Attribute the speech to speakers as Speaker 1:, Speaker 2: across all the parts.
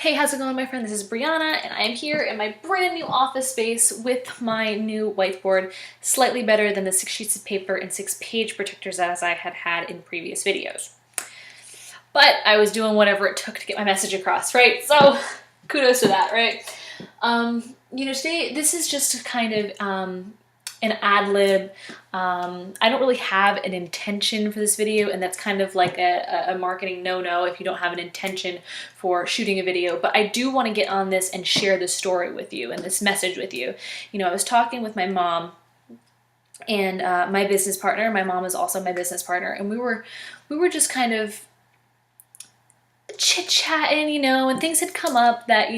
Speaker 1: Hey, how's it going, my friend? This is Brianna, and I am here in my brand new office space with my new whiteboard, slightly better than the 6 sheets of paper and 6 page protectors as I had had in previous videos. But I was doing whatever it took to get my message across, right? So kudos to that, right? Today this is just kind of an ad lib. I don't really have an intention for this video, and that's kind of like a marketing no-no if you don't have an intention for shooting a video. But I do want to get on this and share this story with you and this message with you. I was talking with my mom and my business partner. My mom is also my business partner, and we were just kind of chit-chatting, and things had come up that,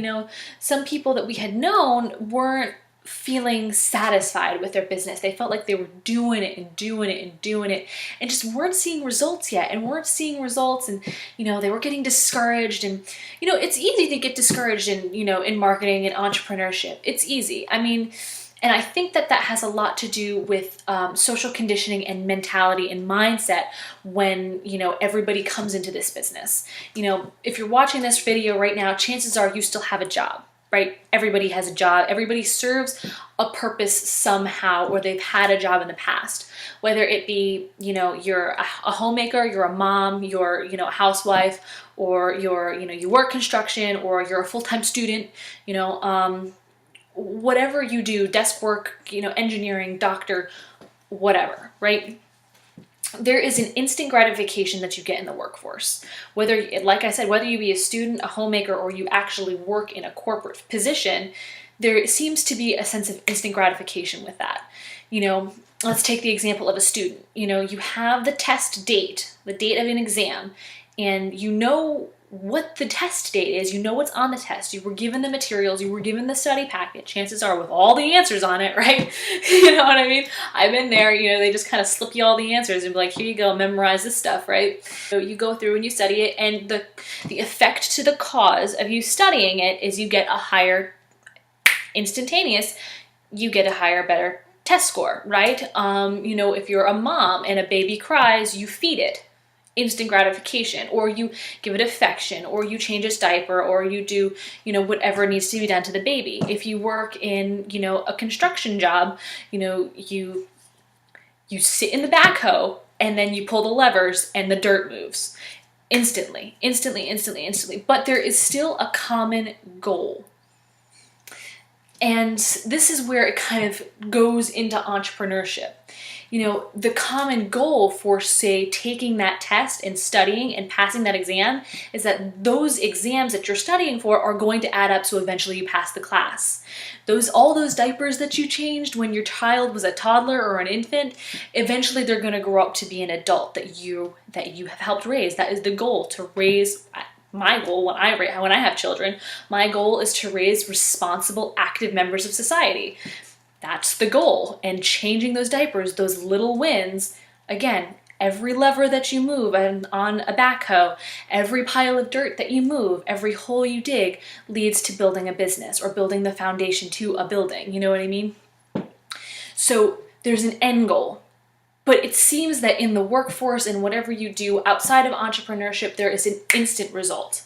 Speaker 1: some people that we had known weren't feeling satisfied with their business. They felt like they were doing it and doing it and doing it and just weren't seeing results yet and they were getting discouraged. And it's easy to get discouraged in marketing and entrepreneurship. It's easy. And I think that has a lot to do with social conditioning and mentality and mindset when, everybody comes into this business. If you're watching this video right now, chances are you still have a job, right? Everybody has a job. Everybody serves a purpose somehow, or they've had a job in the past. Whether it be, you're a homemaker, you're a mom, you're, a housewife, or you work construction, or you're a full-time student, whatever you do, desk work, engineering, doctor, whatever, right? There is an instant gratification that you get in the workforce. Whether, like I said, whether you be a student, a homemaker, or you actually work in a corporate position, there seems to be a sense of instant gratification with that. Let's take the example of a student. You have the test date, the date of an exam, and you know what the test date is, you know what's on the test, you were given the materials, you were given the study packet, chances are with all the answers on it, right? You know what I mean? I've been there, they just kind of slip you all the answers and be like, here you go, memorize this stuff, right? So you go through and you study it, and the effect to the cause of you studying it is you get a higher, instantaneous, you get a higher, better test score, right? If you're a mom and a baby cries, you feed it. Instant gratification, or you give it affection, or you change its diaper, or you do, whatever needs to be done to the baby. If you work in, a construction job, you sit in the backhoe and then you pull the levers and the dirt moves instantly. But there is still a common goal. And this is where it kind of goes into entrepreneurship. The common goal for, say, taking that test and studying and passing that exam is that those exams that you're studying for are going to add up so eventually you pass the class. All those diapers that you changed when your child was a toddler or an infant, eventually they're going to grow up to be an adult that you have helped raise. That is the goal, to raise. My goal when I have children, my goal is to raise responsible, active members of society. That's the goal. And changing those diapers, those little wins, again, every lever that you move on a backhoe, every pile of dirt that you move, every hole you dig leads to building a business or building the foundation to a building. You know what I mean? So there's an end goal. But it seems that in the workforce and whatever you do outside of entrepreneurship, there is an instant result.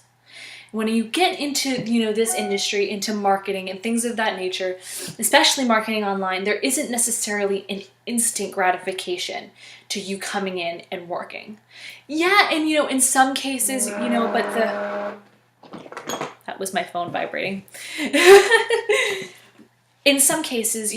Speaker 1: When you get into, this industry, into marketing and things of that nature, especially marketing online, there isn't necessarily an instant gratification to you coming in and working. Yeah, and in some cases, that was my phone vibrating. In some cases,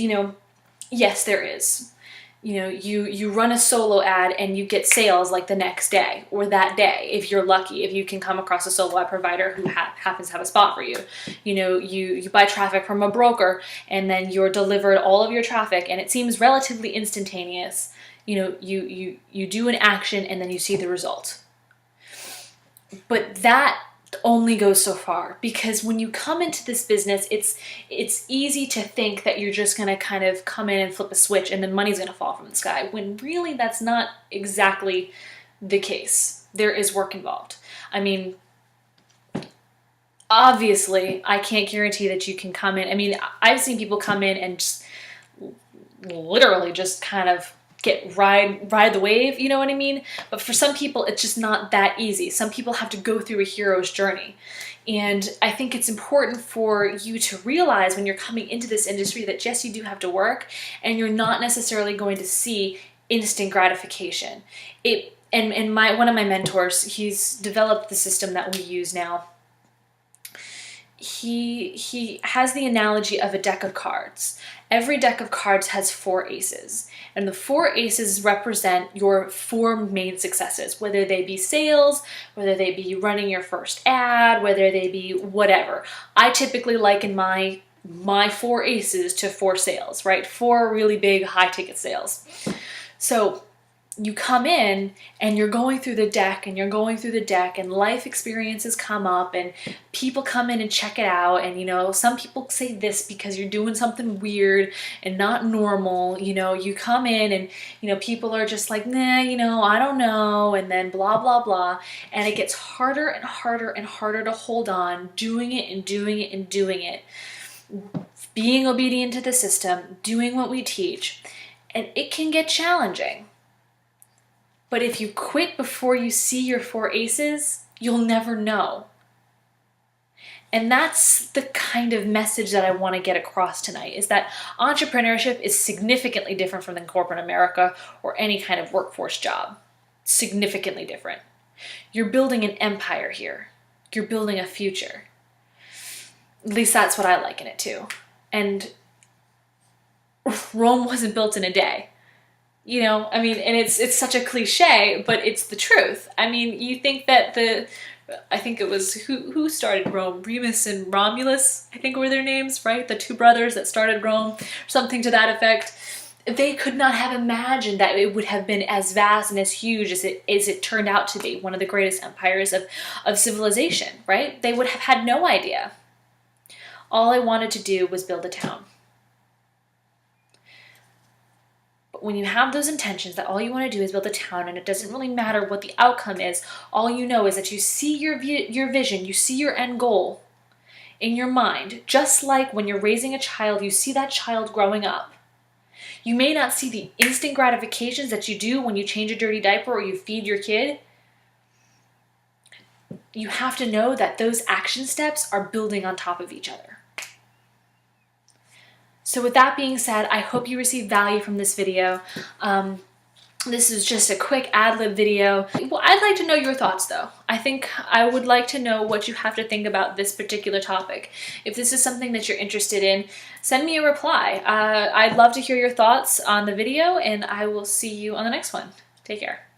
Speaker 1: yes, there is. You run a solo ad and you get sales like the next day or that day, if you're lucky, if you can come across a solo ad provider who happens to have a spot for you. You buy traffic from a broker and then you're delivered all of your traffic and it seems relatively instantaneous. You do an action and then you see the result. But that only goes so far, because when you come into this business, it's easy to think that you're just going to kind of come in and flip a switch and then money's going to fall from the sky, when really that's not exactly the case. There is work involved. Obviously, I can't guarantee that you can come in. I've seen people come in and just literally just kind of ride the wave, you know what I mean? But for some people, it's just not that easy. Some people have to go through a hero's journey. And I think it's important for you to realize when you're coming into this industry that yes, you do have to work, and you're not necessarily going to see instant gratification. One of my mentors, he's developed the system that we use now. He has the analogy of a deck of cards. Every deck of cards has 4 aces, and the 4 aces represent your 4 main successes, whether they be sales, whether they be running your first ad, whether they be whatever. I typically liken my 4 aces to 4 sales, right? 4 really big high ticket sales. So you come in and you're going through the deck and you're going through the deck, and life experiences come up and people come in and check it out. And, you know, some people say this because you're doing something weird and not normal. You know, you come in and, you know, people are just like, nah, you know, I don't know. And then blah, blah, blah. And it gets harder and harder and harder to hold on, doing it and doing it and doing it, being obedient to the system, doing what we teach. And it can get challenging. But if you quit before you see your 4 aces, you'll never know. And that's the kind of message that I want to get across tonight, is that entrepreneurship is significantly different from corporate America or any kind of workforce job. Significantly different. You're building an empire here. You're building a future. At least that's what I liken it to. And Rome wasn't built in a day. You know, I mean, and it's such a cliche, but it's the truth. I mean, you think that I think it was, who started Rome? Remus and Romulus, I think were their names, right? The 2 brothers that started Rome, something to that effect. They could not have imagined that it would have been as vast and as huge as it turned out to be, one of the greatest empires of civilization, right? They would have had no idea. All I wanted to do was build a town. When you have those intentions that all you want to do is build a town, and it doesn't really matter what the outcome is, all you know is that you see your vision, you see your end goal in your mind, just like when you're raising a child, you see that child growing up. You may not see the instant gratifications that you do when you change a dirty diaper or you feed your kid. You have to know that those action steps are building on top of each other. So with that being said, I hope you received value from this video. This is just a quick ad-lib video. Well, I'd like to know your thoughts though. I think I would like to know what you have to think about this particular topic. If this is something that you're interested in, send me a reply. I'd love to hear your thoughts on the video, and I will see you on the next one. Take care.